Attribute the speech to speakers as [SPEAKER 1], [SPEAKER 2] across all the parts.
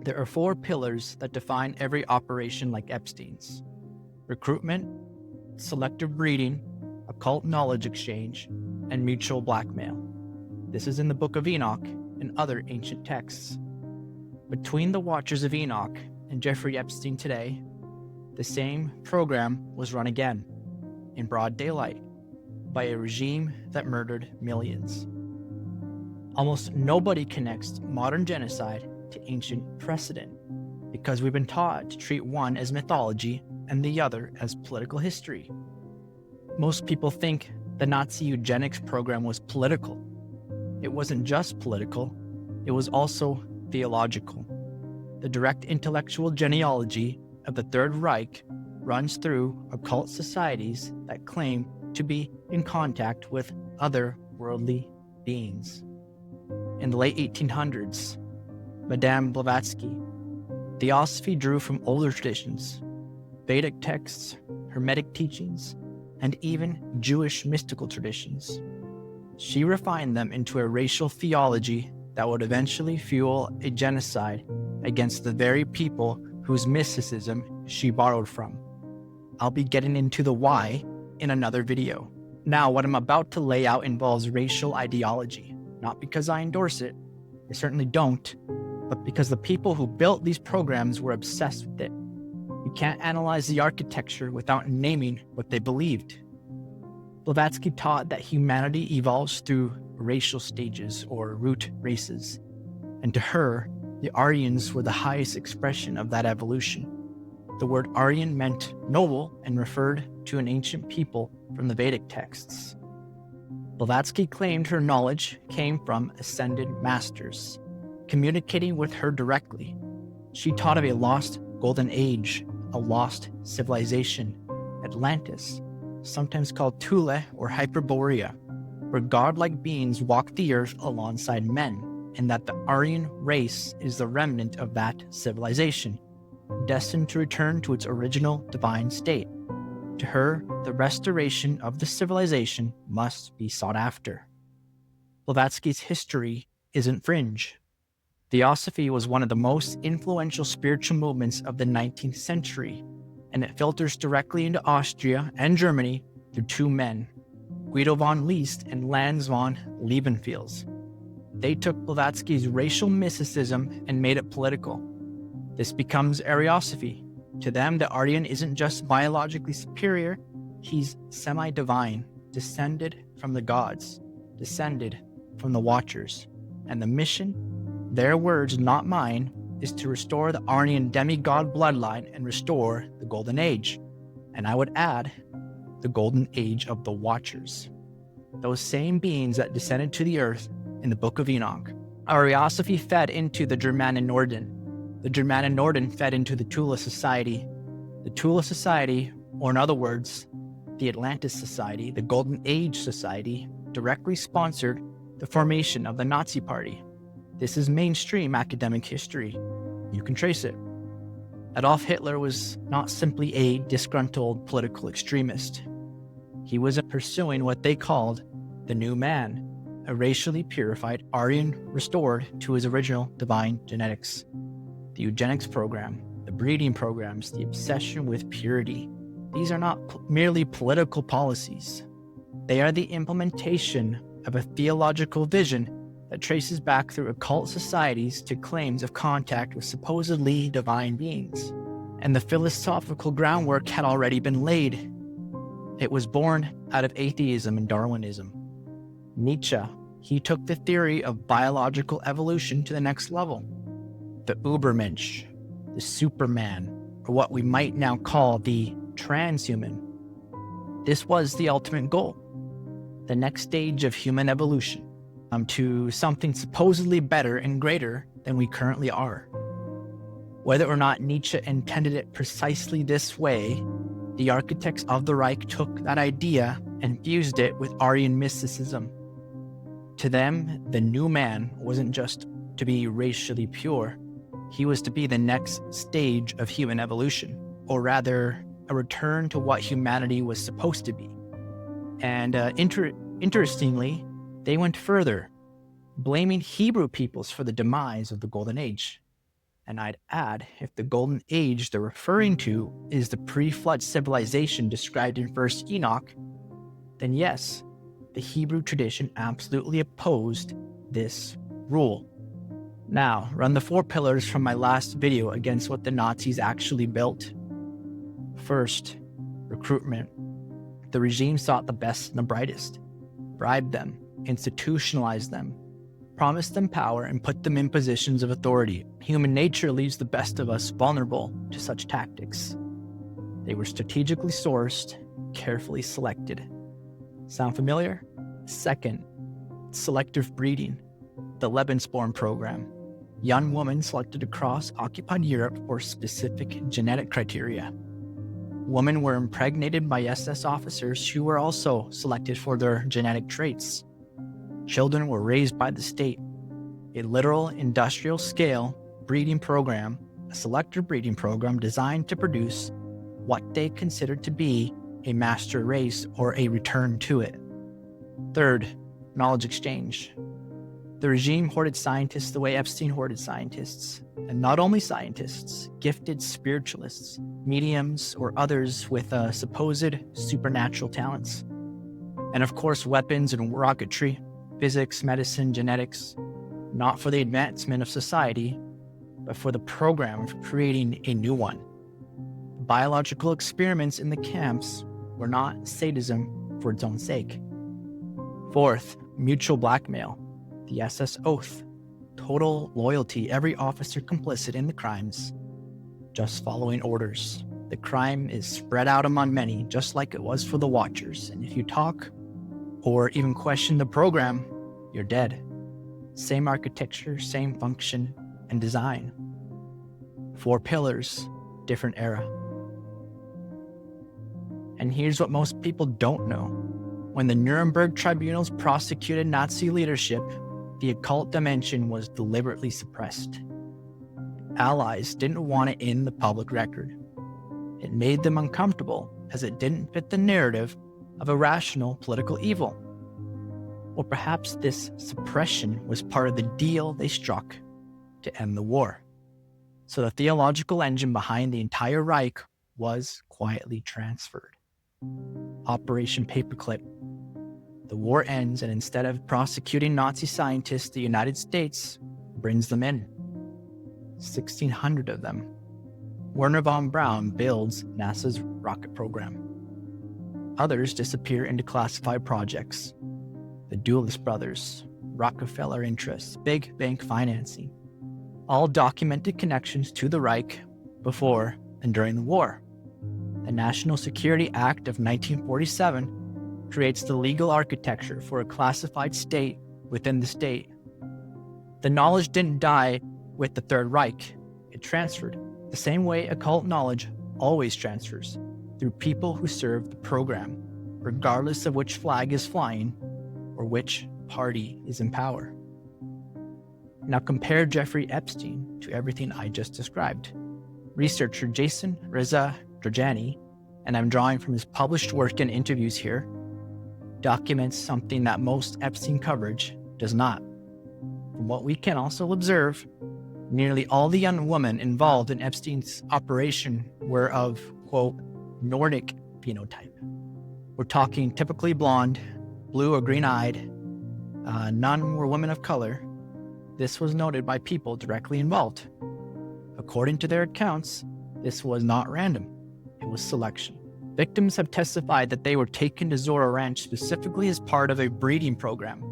[SPEAKER 1] There are 4 pillars that define every operation like Epstein's: recruitment, selective breeding, occult knowledge exchange, and mutual blackmail. This is in the Book of Enoch and other ancient texts. Between the Watchers of Enoch and Jeffrey Epstein today, the same program was run again, in broad daylight, by a regime that murdered millions. Almost nobody connects modern genocide to ancient precedent, because we've been taught to treat one as mythology and the other as political history. Most people think the Nazi eugenics program was political. It wasn't just political, it was also theological. The direct intellectual genealogy of the Third Reich runs through occult societies that claim to be in contact with other worldly beings. In the late 1800s, Madame Blavatsky, Theosophy drew from older traditions, Vedic texts, Hermetic teachings, and even Jewish mystical traditions. She refined them into a racial theology that would eventually fuel a genocide against the very people whose mysticism she borrowed from. I'll be getting into the why in another video. Now, what I'm about to lay out involves racial ideology, not because I endorse it, I certainly don't, but because the people who built these programs were obsessed with it. You can't analyze the architecture without naming what they believed. Blavatsky taught that humanity evolves through racial stages or root races, and to her, the Aryans were the highest expression of that evolution. The word Aryan meant noble and referred to an ancient people from the Vedic texts. Blavatsky claimed her knowledge came from ascended masters, communicating with her directly. She taught of a lost golden age, a lost civilization, Atlantis, sometimes called Thule or Hyperborea, where godlike beings walk the earth alongside men, and that the Aryan race is the remnant of that civilization, destined to return to its original divine state. To her, the restoration of the civilization must be sought after. Blavatsky's history isn't fringe. Theosophy was one of the most influential spiritual movements of the 19th century, and it filters directly into Austria and Germany through 2 men, Guido von List and Lanz von Liebenfels. They took Blavatsky's racial mysticism and made it political. This becomes Ariosophy. To them, the Aryan isn't just biologically superior, he's semi-divine, descended from the gods, descended from the Watchers. And the mission, their words, not mine, is to restore the Aryan demigod bloodline and restore the Golden Age. And I would add, the Golden Age of the Watchers. Those same beings that descended to the earth in the Book of Enoch. Ariosophy fed into the Germanen Norden. The Germanen Norden fed into the Thule Society. The Thule Society, or in other words, the Atlantis Society, the Golden Age Society, directly sponsored the formation of the Nazi Party. This is mainstream academic history. You can trace it. Adolf Hitler was not simply a disgruntled political extremist. He was pursuing what they called the new man, a racially purified Aryan restored to his original divine genetics. The eugenics program, the breeding programs, the obsession with purity. These are not merely political policies. They are the implementation of a theological vision that traces back through occult societies to claims of contact with supposedly divine beings. And the philosophical groundwork had already been laid. It was born out of atheism and Darwinism. Nietzsche, he took the theory of biological evolution to the next level. The Ubermensch, the Superman, or what we might now call the transhuman. This was the ultimate goal, the next stage of human evolution, to something supposedly better and greater than we currently are. Whether or not Nietzsche intended it precisely this way, the architects of the Reich took that idea and fused it with Aryan mysticism. To them, the new man wasn't just to be racially pure, he was to be the next stage of human evolution, or rather, a return to what humanity was supposed to be. And interestingly, they went further. blaming Hebrew peoples for the demise of the Golden Age. And I'd add, if the Golden Age they're referring to is the pre-flood civilization described in 1st Enoch, then yes, the Hebrew tradition absolutely opposed this rule. Now, run the 4 pillars from my last video against what the Nazis actually built. First, recruitment. The regime sought the best and the brightest, bribed them, institutionalized them, promised them power, and put them in positions of authority. Human nature leaves the best of us vulnerable to such tactics. They were strategically sourced, carefully selected. Sound familiar? Second, selective breeding. The Lebensborn program. Young women selected across occupied Europe for specific genetic criteria. Women were impregnated by SS officers who were also selected for their genetic traits. Children were raised by the state. A literal industrial scale breeding program, a selective breeding program designed to produce what they considered to be a master race or a return to it. Third, knowledge exchange. The regime hoarded scientists the way Epstein hoarded scientists. And not only scientists, gifted spiritualists, mediums, or others with supposed supernatural talents. And of course, weapons and rocketry, physics, medicine, genetics, not for the advancement of society, but for the program of creating a new one. Biological experiments in the camps were not sadism for its own sake. Fourth, mutual blackmail. The SS oath. Total loyalty, every officer complicit in the crimes, just following orders. The crime is spread out among many, just like it was for the Watchers. And if you talk or even question the program, you're dead. Same architecture, same function and design. 4 pillars, different era. And here's what most people don't know. When the Nuremberg tribunals prosecuted Nazi leadership, the occult dimension was deliberately suppressed. Allies didn't want it in the public record. It made them uncomfortable as it didn't fit the narrative of a rational political evil. Or perhaps this suppression was part of the deal they struck to end the war. So the theological engine behind the entire Reich was quietly transferred. Operation Paperclip. The war ends, and instead of prosecuting Nazi scientists, the United States brings them in. 1,600 of them. Werner von Braun builds NASA's rocket program. Others disappear into classified projects. The Dulles brothers, Rockefeller interests, big bank financing. All documented connections to the Reich before and during the war. The National Security Act of 1947 creates the legal architecture for a classified state within the state. The knowledge didn't die with the Third Reich. It transferred, the same way occult knowledge always transfers, through people who serve the program, regardless of which flag is flying or which party is in power. Now compare Jeffrey Epstein to everything I just described. Researcher Jason Reza Drajani, and I'm drawing from his published work and interviews here, documents something that most Epstein coverage does not. From what we can also observe, nearly all the young women involved in Epstein's operation were of, quote, Nordic phenotype. We're talking typically blonde, blue or green-eyed. None were women of color. This was noted by people directly involved. According to their accounts, this was not random. It was selection. Victims have testified that they were taken to Zorro Ranch specifically as part of a breeding program.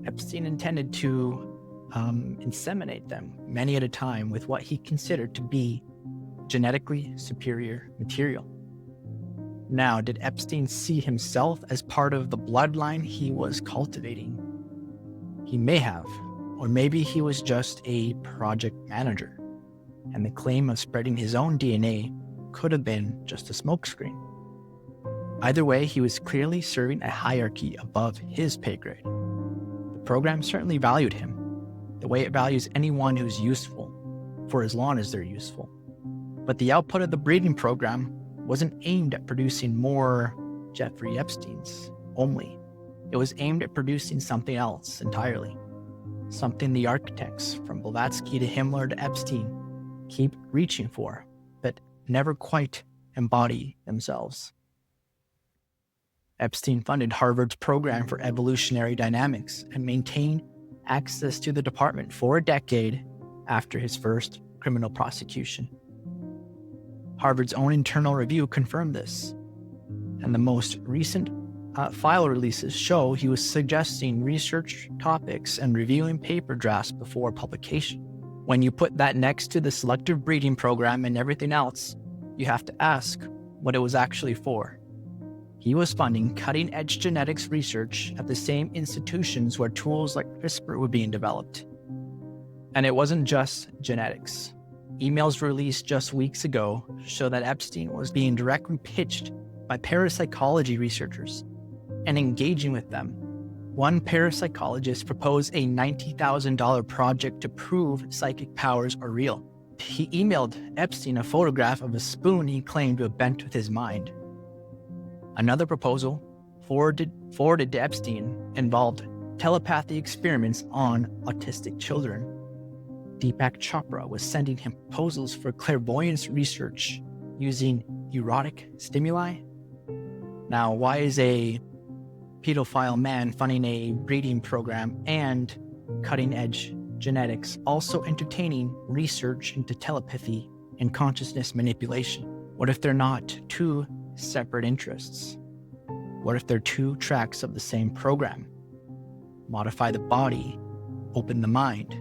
[SPEAKER 1] Epstein intended to inseminate them, many at a time, with what he considered to be genetically superior material. Now, did Epstein see himself as part of the bloodline he was cultivating? He may have, or maybe he was just a project manager, and the claim of spreading his own DNA could have been just a smokescreen. Either way, he was clearly serving a hierarchy above his pay grade. The program certainly valued him, the way it values anyone who's useful, for as long as they're useful. But the output of the breeding program wasn't aimed at producing more Jeffrey Epsteins only. It was aimed at producing something else entirely. something the architects, from Blavatsky to Himmler to Epstein, keep reaching for, but never quite embody themselves. Epstein funded Harvard's program for evolutionary dynamics and maintained access to the department for a decade after his first criminal prosecution. Harvard's own internal review confirmed this, and the most recent file releases show he was suggesting research topics and reviewing paper drafts before publication. When you put that next to the selective breeding program and everything else, you have to ask what it was actually for. He was funding cutting-edge genetics research at the same institutions where tools like CRISPR were being developed. And it wasn't just genetics. Emails released just weeks ago show that Epstein was being directly pitched by parapsychology researchers and engaging with them. One parapsychologist proposed a $90,000 project to prove psychic powers are real. He emailed Epstein a photograph of a spoon he claimed to have bent with his mind. Another proposal, forwarded to Epstein, involved telepathy experiments on autistic children. Deepak Chopra was sending him proposals for clairvoyance research using erotic stimuli. Now, why is a pedophile man funding a breeding program and cutting-edge genetics also entertaining research into telepathy and consciousness manipulation? What if they're not two separate interests? What if they're two tracks of the same program? Modify the body, open the mind.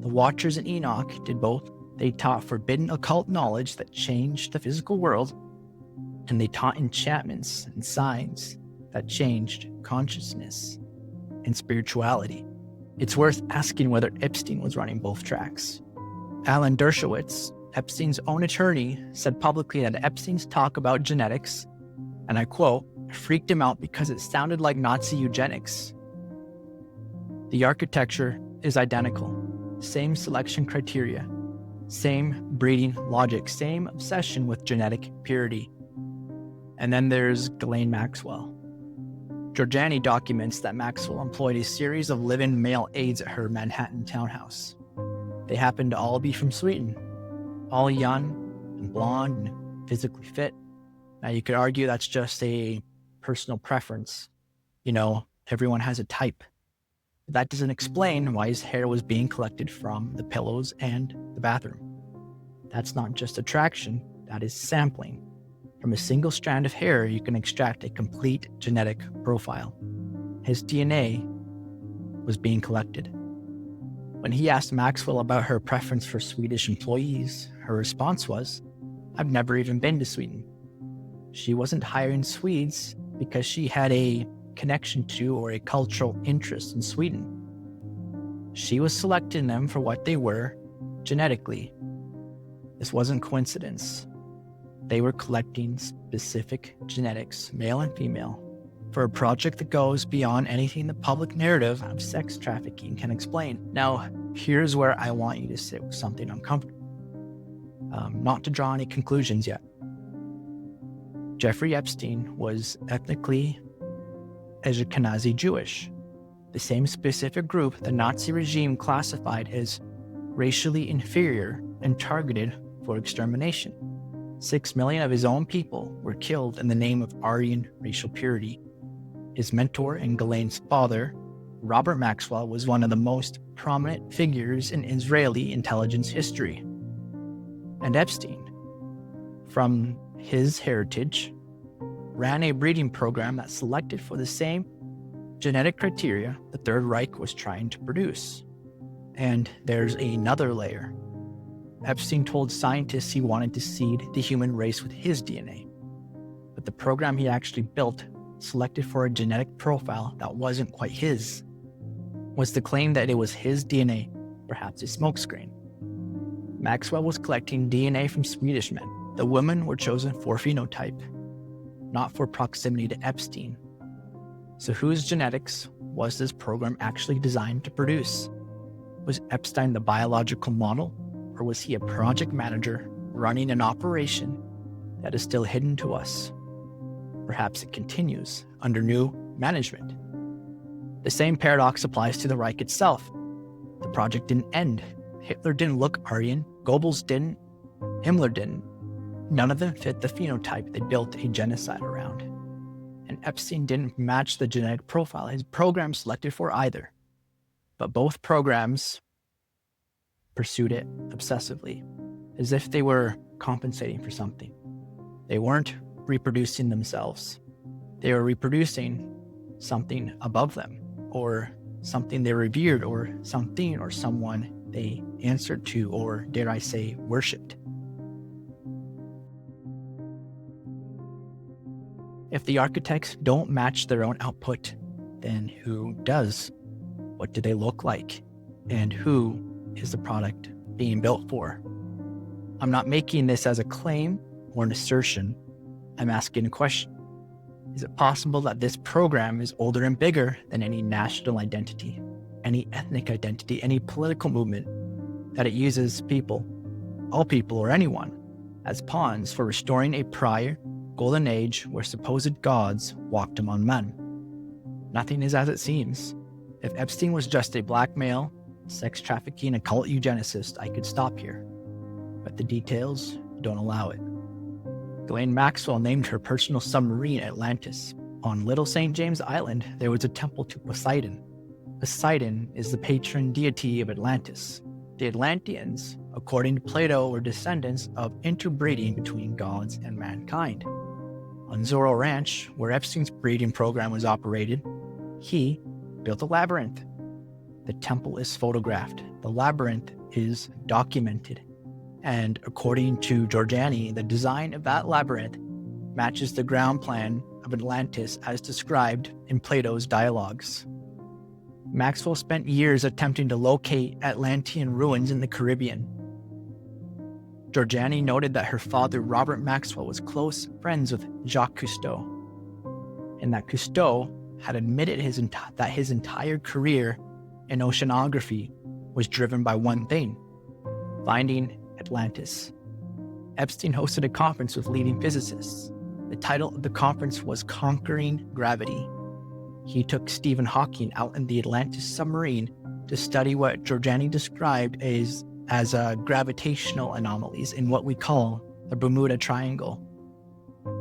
[SPEAKER 1] The Watchers in Enoch did both. They taught forbidden occult knowledge that changed the physical world, and they taught enchantments and signs that changed consciousness and spirituality. It's worth asking whether Epstein was running both tracks. Alan Dershowitz, Epstein's own attorney, said publicly that Epstein's talk about genetics, and I quote, freaked him out because it sounded like Nazi eugenics. The architecture is identical. Same selection criteria, same breeding logic, same obsession with genetic purity. And then there's Ghislaine Maxwell. Giorgiani documents that Maxwell employed a series of live-in male aides at her Manhattan townhouse. They happened to all be from Sweden, all young and blonde and physically fit. Now you could argue that's just a personal preference. You know, everyone has a type. But that doesn't explain why his hair was being collected from the pillows and the bathroom. That's not just attraction, that is sampling. From a single strand of hair, you can extract a complete genetic profile. His DNA was being collected. When he asked Maxwell about her preference for Swedish employees, her response was, "I've never even been to Sweden." She wasn't hiring Swedes because she had a connection to or a cultural interest in Sweden. She was selecting them for what they were genetically. This wasn't coincidence. They were collecting specific genetics, male and female, for a project that goes beyond anything the public narrative of sex trafficking can explain. Now, here's where I want you to sit with something uncomfortable. Not to draw any conclusions yet. Jeffrey Epstein was ethnically Ashkenazi Jewish, the same specific group the Nazi regime classified as racially inferior and targeted for extermination. 6 million of his own people were killed in the name of Aryan racial purity. His mentor and Ghislaine's father, Robert Maxwell, was one of the most prominent figures in Israeli intelligence history. And Epstein, from his heritage, ran a breeding program that selected for the same genetic criteria the Third Reich was trying to produce. And there's another layer. Epstein told scientists he wanted to seed the human race with his DNA. But the program he actually built selected for a genetic profile that wasn't quite his. Was the claim that it was his DNA perhaps a smokescreen? Maxwell was collecting DNA from Swedish men. The women were chosen for phenotype, not for proximity to Epstein. So whose genetics was this program actually designed to produce? Was Epstein the biological model, or was he a project manager running an operation that is still hidden to us? Perhaps it continues under new management. The same paradox applies to the Reich itself. The project didn't end. Hitler didn't look Aryan. Goebbels didn't. Himmler didn't. None of them fit the phenotype they built a genocide around. And Epstein didn't match the genetic profile his program selected for either. But both programs pursued it obsessively, as if they were compensating for something. They weren't reproducing themselves. They were reproducing something above them, or something they revered, or something or someone they answered to, or dare I say, worshipped. If the architects don't match their own output, then who does? What do they look like? And who is the product being built for? I'm not making this as a claim or an assertion. I'm asking a question. Is it possible that this program is older and bigger than any national identity, any ethnic identity, any political movement, that it uses people, all people or anyone, as pawns for restoring a prior golden age where supposed gods walked among men? Nothing is as it seems. If Epstein was just a black male, sex trafficking, occult eugenicist, I could stop here. But the details don't allow it. Ghislaine Maxwell named her personal submarine Atlantis. On Little St. James Island, there was a temple to Poseidon. Poseidon is the patron deity of Atlantis. The Atlanteans, according to Plato, were descendants of interbreeding between gods and mankind. On Zorro Ranch, where Epstein's breeding program was operated, he built a labyrinth. The temple is photographed. The labyrinth is documented. And according to Giordani, the design of that labyrinth matches the ground plan of Atlantis as described in Plato's dialogues. Maxwell spent years attempting to locate Atlantean ruins in the Caribbean. Giordani noted that her father, Robert Maxwell, was close friends with Jacques Cousteau, and that Cousteau had admitted that his entire career in oceanography was driven by one thing: finding Atlantis. Epstein hosted a conference with leading physicists. The title of the conference was Conquering Gravity. He took Stephen Hawking out in the Atlantis submarine to study what Giordani described as gravitational anomalies in what we call the Bermuda Triangle.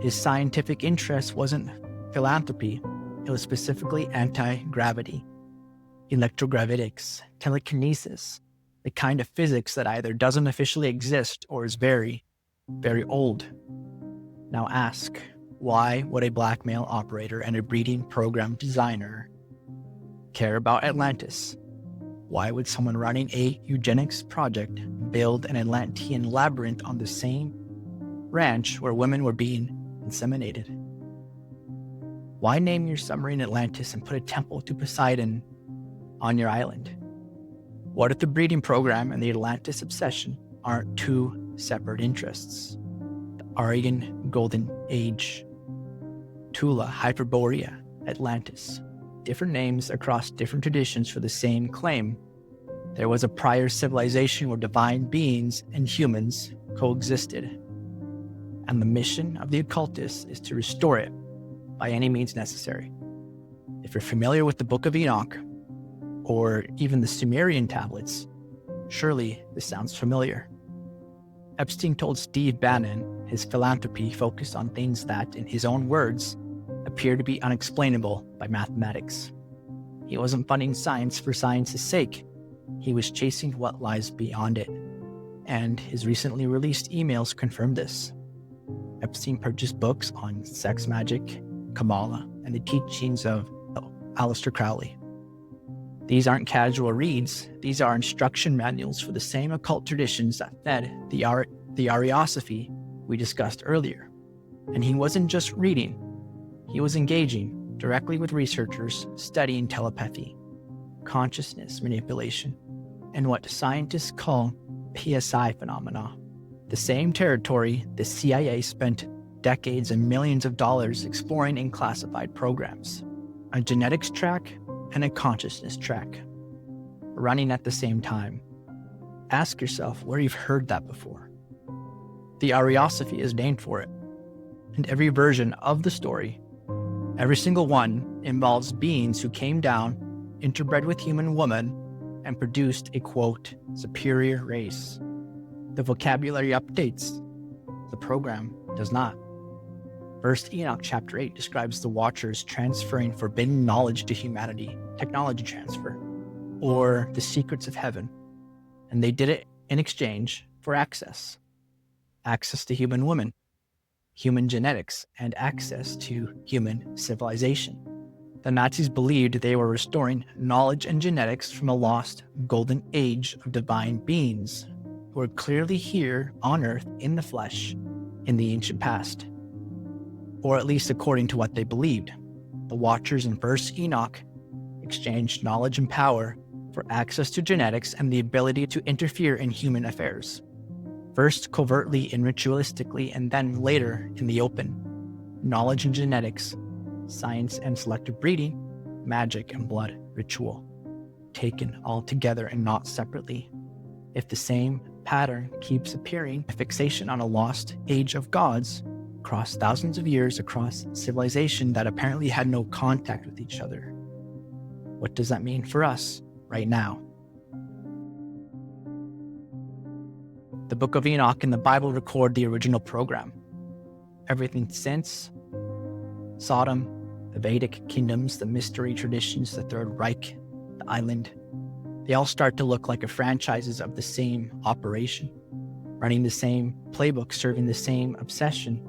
[SPEAKER 1] His scientific interest wasn't philanthropy, it was specifically anti-gravity, electrogravitics, telekinesis, the kind of physics that either doesn't officially exist or is very, very old. Now ask, why would a black male operator and a breeding program designer care about Atlantis? Why would someone running a eugenics project build an Atlantean labyrinth on the same ranch where women were being inseminated? Why name your submarine Atlantis and put a temple to Poseidon on your island? What if the breeding program and the Atlantis obsession aren't two separate interests? The Aryan Golden Age, Tula, Hyperborea, Atlantis. Different names across different traditions for the same claim. There was a prior civilization where divine beings and humans coexisted. And the mission of the occultists is to restore it by any means necessary. If you're familiar with the Book of Enoch, or even the Sumerian tablets, surely this sounds familiar. Epstein told Steve Bannon his philanthropy focused on things that, in his own words, appear to be unexplainable by mathematics. He wasn't funding science for science's sake. He was chasing what lies beyond it. And his recently released emails confirm this. Epstein purchased books on sex magic, Kabbalah, and the teachings of Aleister Crowley. These aren't casual reads. These are instruction manuals for the same occult traditions that fed the Ariosophy we discussed earlier. And he wasn't just reading. He was engaging directly with researchers studying telepathy, consciousness manipulation, and what scientists call PSI phenomena. The same territory the CIA spent decades and millions of dollars exploring in classified programs. A genetics track and a consciousness track, running at the same time. Ask yourself where you've heard that before. The Ariosophy is named for it, and every version of the story, every single one, involves beings who came down, interbred with human woman, and produced a, quote, superior race. The vocabulary updates. The program does not. First Enoch chapter 8 describes the Watchers transferring forbidden knowledge to humanity, technology transfer, or the secrets of heaven, and they did it in exchange for access to human women, human genetics, and access to human civilization. The Nazis believed they were restoring knowledge and genetics from a lost golden age of divine beings who were clearly here on Earth in the flesh in the ancient past. Or at least according to what they believed. The Watchers in First Enoch exchanged knowledge and power for access to genetics and the ability to interfere in human affairs. First covertly and ritualistically, and then later in the open. Knowledge and genetics, science and selective breeding, magic and blood ritual, taken all together and not separately. If the same pattern keeps appearing, a fixation on a lost age of gods across thousands of years, across civilization that apparently had no contact with each other. What does that mean for us right now? The Book of Enoch and the Bible record the original program. Everything since Sodom, the Vedic kingdoms, the mystery traditions, the Third Reich, the island, they all start to look like franchises of the same operation, running the same playbook, serving the same obsession,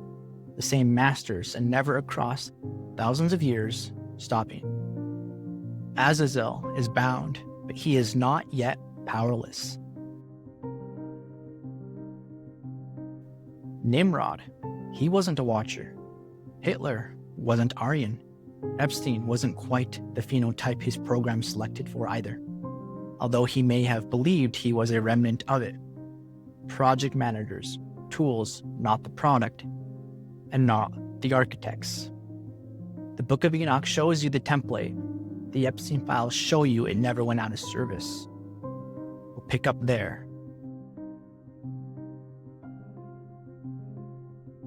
[SPEAKER 1] the same masters, and never across thousands of years stopping. Azazel is bound, but he is not yet powerless. Nimrod, he wasn't a watcher. Hitler wasn't Aryan. Epstein wasn't quite the phenotype his program selected for either, although he may have believed he was a remnant of it. Project managers, tools, not the product, and not the architects. The Book of Enoch shows you the template. The Epstein files show you it never went out of service. We'll pick up there